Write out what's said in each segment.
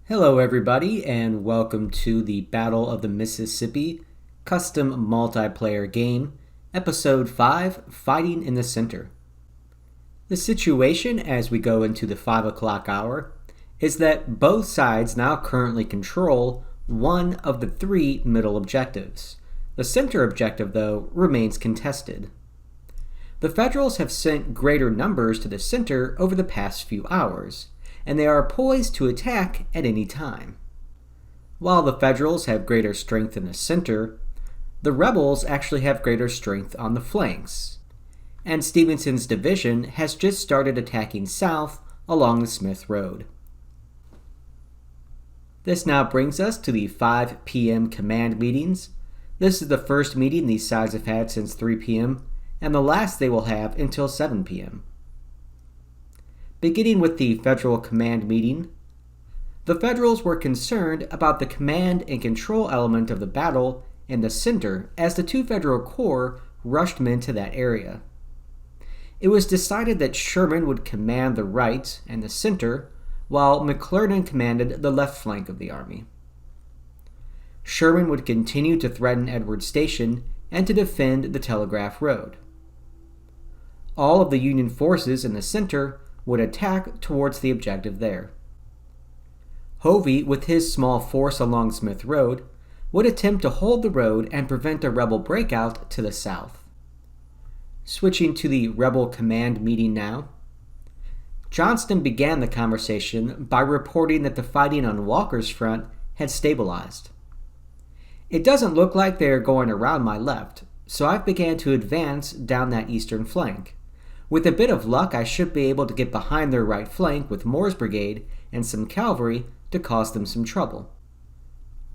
Hello everybody and welcome to the Battle of the Mississippi custom multiplayer game, Episode 5, Fighting in the Center. The situation as we go into the 5 o'clock hour is that both sides now currently control one of the three middle objectives. The center objective, though, remains contested. The Federals have sent greater numbers to the center over the past few hours, and they are poised to attack at any time. While the Federals have greater strength in the center, the Rebels actually have greater strength on the flanks, and Stevenson's division has just started attacking south along the Smith Road. This now brings us to the 5 p.m. command meetings. This is the first meeting these sides have had since 3 p.m., and the last they will have until 7 p.m. Beginning with the Federal Command meeting, the Federals were concerned about the command and control element of the battle in the center as the two Federal Corps rushed men to that area. It was decided that Sherman would command the right and the center, while McClernand commanded the left flank of the army. Sherman would continue to threaten Edwards Station and to defend the Telegraph Road. All of the Union forces in the center would attack towards the objective there. Hovey, with his small force along Smith Road, would attempt to hold the road and prevent a rebel breakout to the south. Switching to the rebel command meeting now, Johnston began the conversation by reporting that the fighting on Walker's front had stabilized. "It doesn't look like they are going around my left, so I've began to advance down that eastern flank. With a bit of luck, I should be able to get behind their right flank with Moore's brigade and some cavalry to cause them some trouble."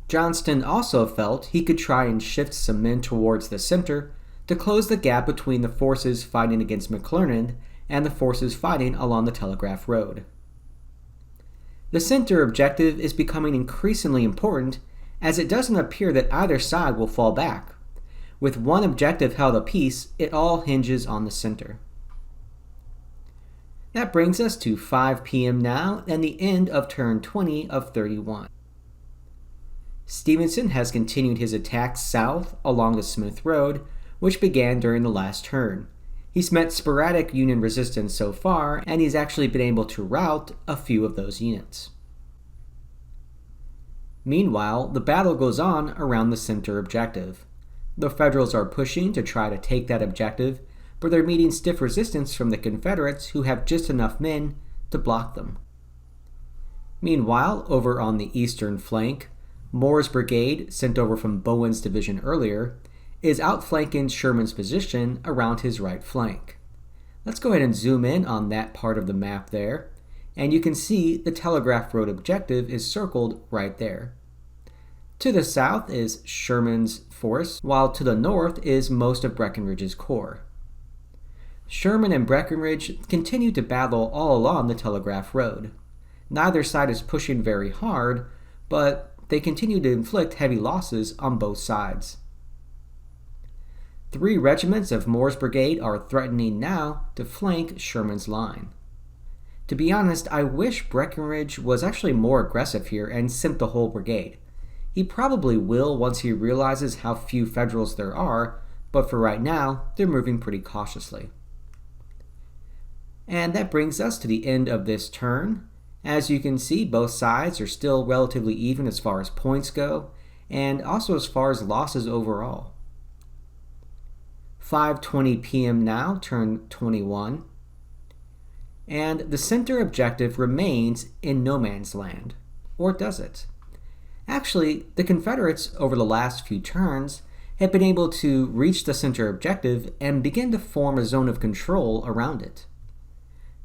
Johnston also felt he could try and shift some men towards the center to close the gap between the forces fighting against McClernand and the forces fighting along the Telegraph Road. The center objective is becoming increasingly important as it doesn't appear that either side will fall back. With one objective held apiece, it all hinges on the center. That brings us to 5 p.m. now and the end of turn 20 of 31. Stevenson has continued his attacks south along the Smith Road, which began during the last turn. He's met sporadic Union resistance so far, and he's actually been able to rout a few of those units. Meanwhile, the battle goes on around the center objective. The Federals are pushing to try to take that objective, but they're meeting stiff resistance from the Confederates who have just enough men to block them. Meanwhile, over on the eastern flank, Moore's brigade, sent over from Bowen's division earlier, is outflanking Sherman's position around his right flank. Let's go ahead and zoom in on that part of the map there, and you can see the Telegraph Road objective is circled right there. To the south is Sherman's force, while to the north is most of Breckinridge's corps. Sherman and Breckinridge continue to battle all along the Telegraph Road. Neither side is pushing very hard, but they continue to inflict heavy losses on both sides. 3 regiments of Moore's brigade are threatening now to flank Sherman's line. To be honest, I wish Breckinridge was actually more aggressive here and sent the whole brigade. He probably will once he realizes how few Federals there are, but for right now, they're moving pretty cautiously. And that brings us to the end of this turn. As you can see, both sides are still relatively even as far as points go, and also as far as losses overall. 5:20 p.m. now, turn 21. And the center objective remains in no man's land. Or does it? Actually, the Confederates, over the last few turns, have been able to reach the center objective and begin to form a zone of control around it.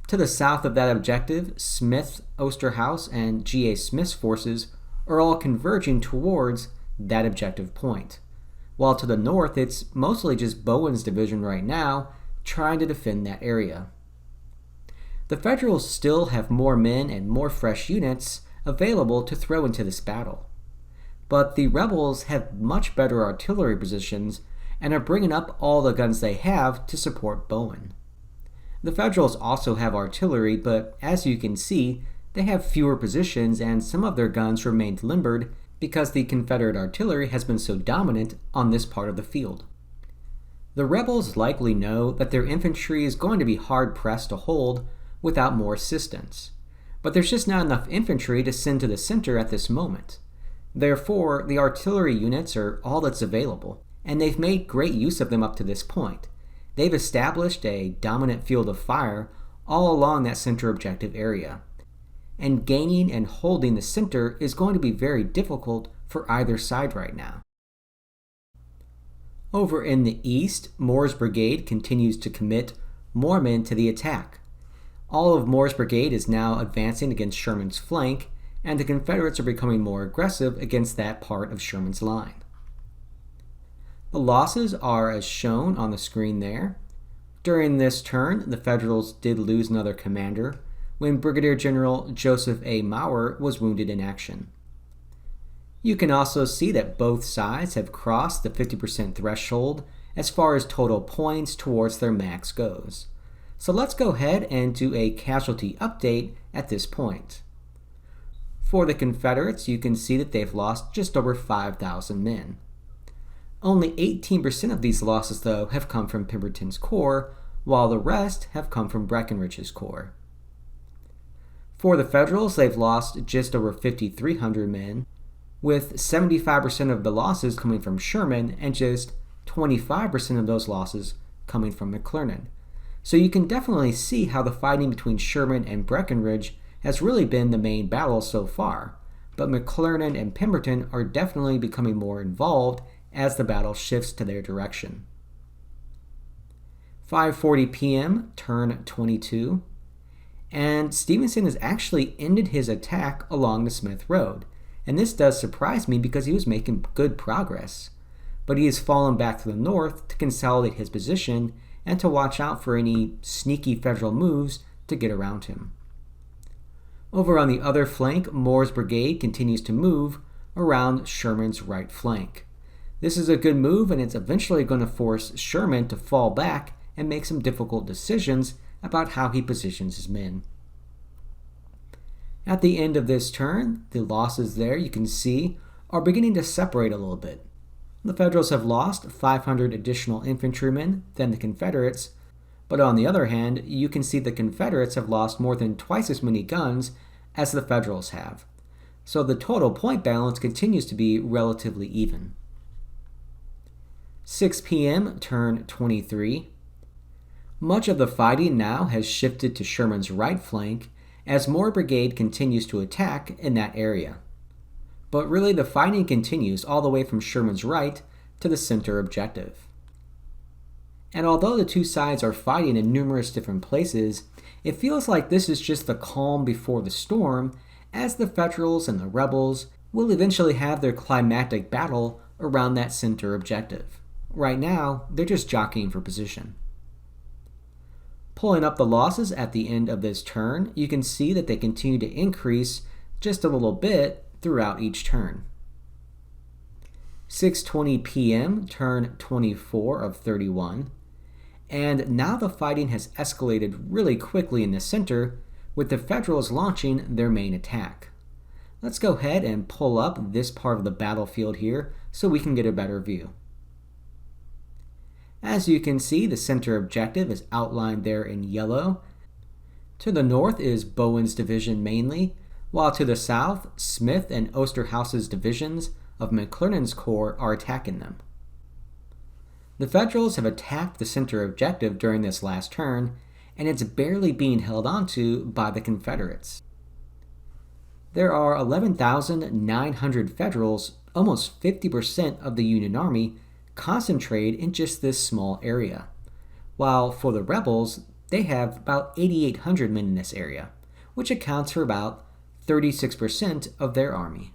To the south of that objective, Smith, Osterhaus, and G.A. Smith's forces are all converging towards that objective point, while to the north it's mostly just Bowen's division right now trying to defend that area. The Federals still have more men and more fresh units available to throw into this battle, but the Rebels have much better artillery positions and are bringing up all the guns they have to support Bowen. The Federals also have artillery, but as you can see, they have fewer positions and some of their guns remained limbered because the Confederate artillery has been so dominant on this part of the field. The rebels likely know that their infantry is going to be hard-pressed to hold without more assistance, but there's just not enough infantry to send to the center at this moment. Therefore, the artillery units are all that's available, and they've made great use of them up to this point. They've established a dominant field of fire all along that center objective area, and gaining and holding the center is going to be very difficult for either side right now. Over in the east, Moore's brigade continues to commit more men to the attack. All of Moore's brigade is now advancing against Sherman's flank, and the Confederates are becoming more aggressive against that part of Sherman's line. The losses are as shown on the screen there. During this turn, the Federals did lose another commander when Brigadier General Joseph A. Maurer was wounded in action. You can also see that both sides have crossed the 50% threshold as far as total points towards their max goes. So let's go ahead and do a casualty update at this point. For the Confederates, you can see that they've lost just over 5,000 men. Only 18% of these losses, though, have come from Pemberton's corps, while the rest have come from Breckinridge's corps. For the Federals, they've lost just over 5,300 men, with 75% of the losses coming from Sherman and just 25% of those losses coming from McClernand. So you can definitely see how the fighting between Sherman and Breckinridge has really been the main battle so far, but McClernand and Pemberton are definitely becoming more involved as the battle shifts to their direction. 5:40 p.m., turn 22, and Stevenson has actually ended his attack along the Smith Road, and this does surprise me because he was making good progress, but he has fallen back to the north to consolidate his position and to watch out for any sneaky Federal moves to get around him. Over on the other flank, Moore's brigade continues to move around Sherman's right flank. This is a good move, and it's eventually going to force Sherman to fall back and make some difficult decisions about how he positions his men. At the end of this turn, the losses there, you can see, are beginning to separate a little bit. The Federals have lost 500 additional infantrymen than the Confederates, but on the other hand, you can see the Confederates have lost more than twice as many guns as the Federals have. So the total point balance continues to be relatively even. 6 p.m., turn 23. Much of the fighting now has shifted to Sherman's right flank as Moore Brigade continues to attack in that area. But really the fighting continues all the way from Sherman's right to the center objective. And although the two sides are fighting in numerous different places, it feels like this is just the calm before the storm, as the Federals and the rebels will eventually have their climactic battle around that center objective. Right now, they're just jockeying for position. Pulling up the losses at the end of this turn, you can see that they continue to increase just a little bit throughout each turn. 6:20 p.m., turn 24 of 31. And now the fighting has escalated really quickly in the center, with the Federals launching their main attack. Let's go ahead and pull up this part of the battlefield here so we can get a better view. As you can see, the center objective is outlined there in yellow. To the north is Bowen's division mainly, while to the south, Smith and Osterhaus's divisions of McClernand's corps are attacking them. The Federals have attacked the center objective during this last turn, and it's barely being held onto by the Confederates. There are 11,900 Federals, almost 50% of the Union Army, concentrated in just this small area, while for the rebels, they have about 8,800 men in this area, which accounts for about 36% of their army.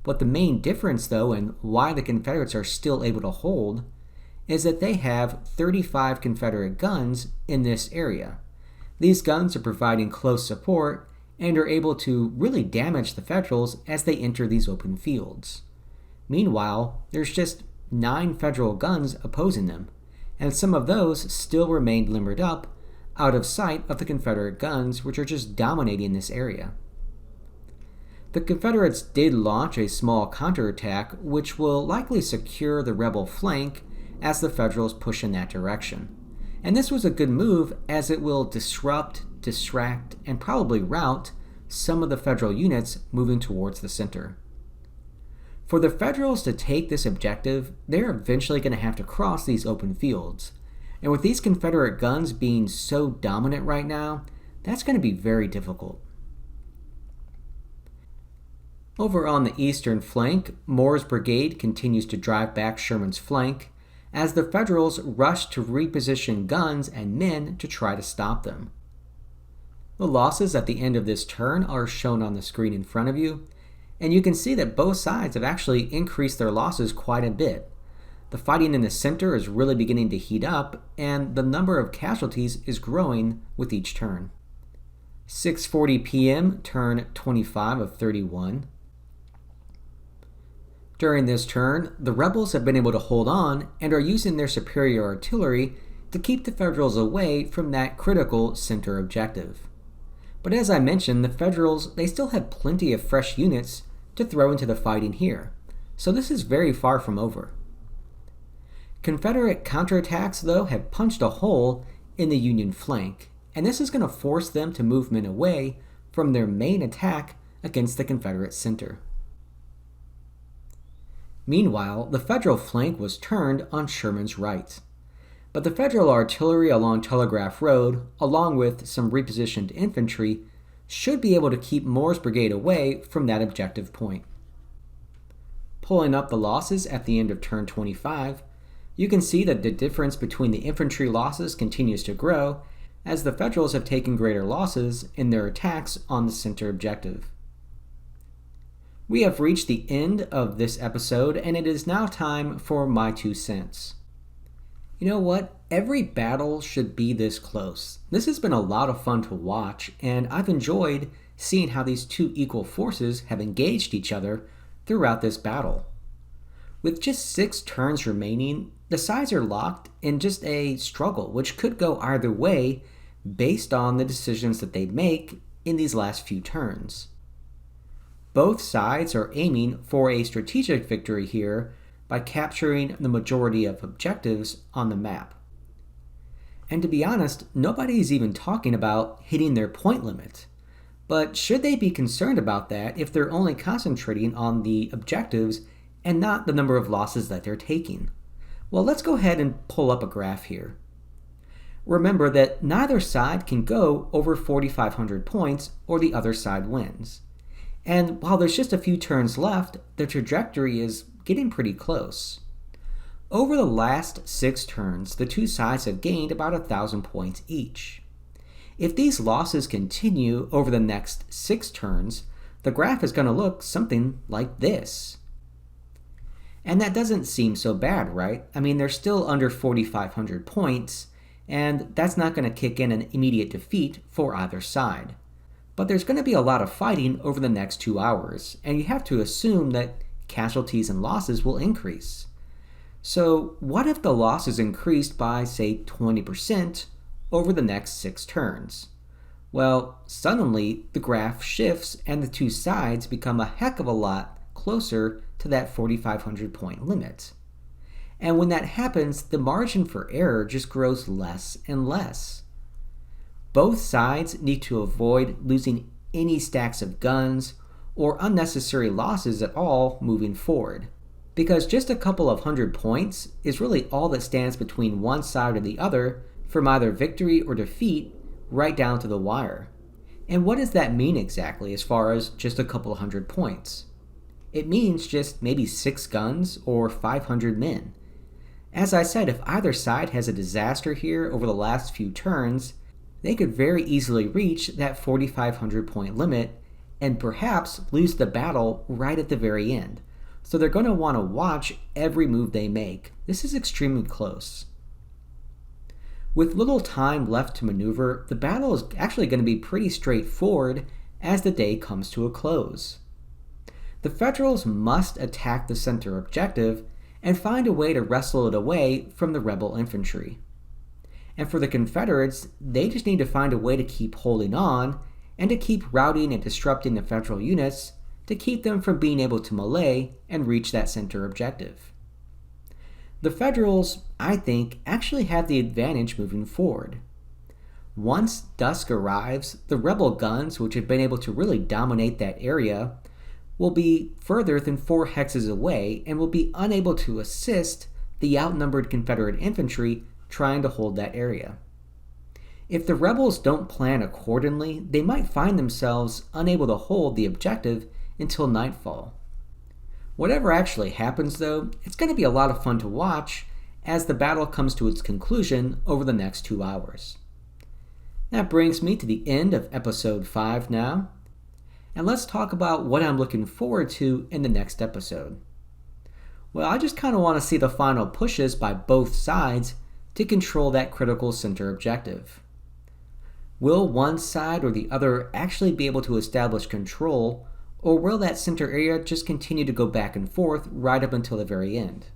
But the main difference, though, and why the Confederates are still able to hold, is that they have 35 Confederate guns in this area. These guns are providing close support and are able to really damage the Federals as they enter these open fields. Meanwhile, there's just 9 Federal guns opposing them, and some of those still remained limbered up out of sight of the Confederate guns, which are just dominating this area. The Confederates did launch a small counterattack, which will likely secure the rebel flank as the Federals push in that direction. And this was a good move as it will disrupt, distract, and probably rout some of the Federal units moving towards the center. For the Federals to take this objective, they're eventually going to have to cross these open fields. And with these Confederate guns being so dominant right now, that's going to be very difficult. Over on the eastern flank, Moore's brigade continues to drive back Sherman's flank as the Federals rush to reposition guns and men to try to stop them. The losses at the end of this turn are shown on the screen in front of you, and you can see that both sides have actually increased their losses quite a bit. The fighting in the center is really beginning to heat up, and the number of casualties is growing with each turn. 6:40 p.m., turn 25 of 31. During this turn, the rebels have been able to hold on and are using their superior artillery to keep the Federals away from that critical center objective. But as I mentioned, the Federals, they still have plenty of fresh units to throw into the fighting here, so this is very far from over. Confederate counterattacks, though, have punched a hole in the Union flank, and this is going to force them to move men away from their main attack against the Confederate center. Meanwhile, the Federal flank was turned on Sherman's right. But the Federal artillery along Telegraph Road, along with some repositioned infantry, should be able to keep Moore's brigade away from that objective point. Pulling up the losses at the end of turn 25, you can see that the difference between the infantry losses continues to grow as the Federals have taken greater losses in their attacks on the center objective. We have reached the end of this episode, and it is now time for my 2 cents. You know what? Every battle should be this close. This has been a lot of fun to watch, and I've enjoyed seeing how these two equal forces have engaged each other throughout this battle. With just 6 turns remaining, the sides are locked in just a struggle, which could go either way based on the decisions that they make in these last few turns. Both sides are aiming for a strategic victory here by capturing the majority of objectives on the map. And to be honest, nobody's even talking about hitting their point limit. But should they be concerned about that if they're only concentrating on the objectives and not the number of losses that they're taking? Well, let's go ahead and pull up a graph here. Remember that neither side can go over 4,500 points or the other side wins. And while there's just a few turns left, the trajectory is getting pretty close. Over the last 6 turns, the two sides have gained about 1,000 points each. If these losses continue over the next 6 turns, the graph is going to look something like this. And that doesn't seem so bad, right? I mean, they're still under 4,500 points, and that's not going to kick in an immediate defeat for either side. But there's going to be a lot of fighting over the next 2 hours, and you have to assume that casualties and losses will increase. So what if the losses increased by, say, 20% over the next 6 turns? Well, suddenly the graph shifts and the two sides become a heck of a lot closer to that 4,500 point limit. And when that happens, the margin for error just grows less and less. Both sides need to avoid losing any stacks of guns or unnecessary losses at all moving forward, because just a couple of 100 points is really all that stands between one side or the other from either victory or defeat right down to the wire. And what does that mean exactly as far as just a couple of 100 points? It means just maybe 6 guns or 500 men. As I said, if either side has a disaster here over the last few turns, they could very easily reach that 4,500 point limit and perhaps lose the battle right at the very end. So they're going to want to watch every move they make. This is extremely close. With little time left to maneuver, the battle is actually going to be pretty straightforward as the day comes to a close. The Federals must attack the center objective and find a way to wrestle it away from the rebel infantry. And for the Confederates, they just need to find a way to keep holding on and to keep routing and disrupting the Federal units to keep them from being able to melee and reach that center objective. The Federals, I think, actually have the advantage moving forward. Once dusk arrives, the rebel guns, which have been able to really dominate that area, will be further than 4 hexes away and will be unable to assist the outnumbered Confederate infantry trying to hold that area. If the rebels don't plan accordingly, they might find themselves unable to hold the objective until nightfall. Whatever actually happens though, it's going to be a lot of fun to watch as the battle comes to its conclusion over the next 2 hours. That brings me to the end of episode 5 now, and let's talk about what I'm looking forward to in the next episode. Well, I just kind of want to see the final pushes by both sides to control that critical center objective. Will one side or the other actually be able to establish control, or will that center area just continue to go back and forth right up until the very end?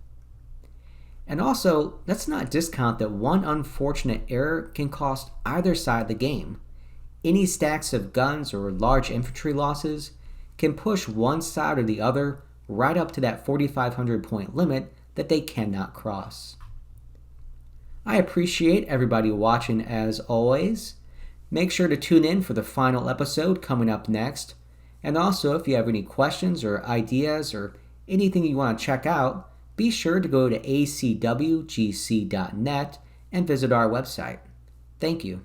And also, let's not discount that one unfortunate error can cost either side the game. Any stacks of guns or large infantry losses can push one side or the other right up to that 4,500 point limit that they cannot cross. I appreciate everybody watching as always. Make sure to tune in for the final episode coming up next. And also, if you have any questions or ideas or anything you want to check out, be sure to go to acwgc.net and visit our website. Thank you.